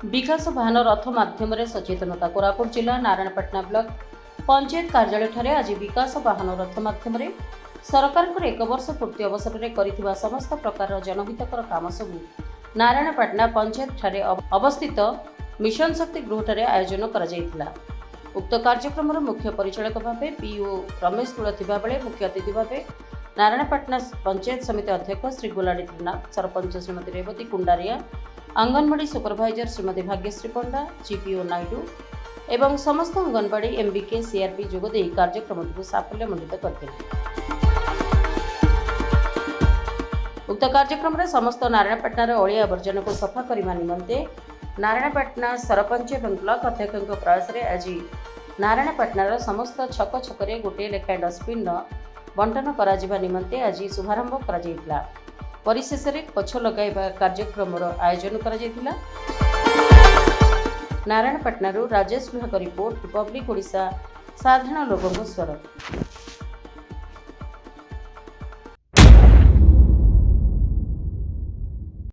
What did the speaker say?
विकास वाहन रथ माध्यम सचेतनता कोरापुट जिला नारायणपाटना ब्लॉक पंचायत कार्यालय आज विकास वाहन रथ माध्यम सरकार एक वर्ष पूर्ति अवसर में कर समस्त प्रकार जनहितकर काम सबू नारायणपाटना पंचायत ठारे अवस्थित मिशन शक्ति गृह आयोजन कर उक्त कार्यक्रम मुख्य परिचालक भाव पीओ रमेश तुल थिबा बेले मुख्य अतिथि भाव नारायणपाटना पंचायत समिति अध्यक्ष श्री गुलाडी त्रिनाथ, सरपंच श्रीमती रेवती कुंडारिया, अंगनवाड़ी सुपरभाइजर श्रीमती भाग्यश्री पंडा, जीपीओ नायडू एवं समस्त अंगनवाड़ी एमबीके सीआरपी जोगदे कार्यक्रम को साफल्यमंडित करते। उक्त कार्यक्रम में समस्त नारायणपाटनार अलिया आवर्जन को सफा करने निमंते नारायणपाटना सरपंच एवं ब्लॉक अध्यक्ष प्रयास आज नारायणपाटनार समस्त छक छकरे गोटे लेखाएं डस्टबिन बंटन करा निमंते आज शुभारंभ करा परिशेष गछ लगाइबा कार्यक्रम आयोजन करा। नारायणपाटनारू राजेश विभाग रिपोर्ट, रिपब्लिक ओडिशा, साधारण लोकों स्वर।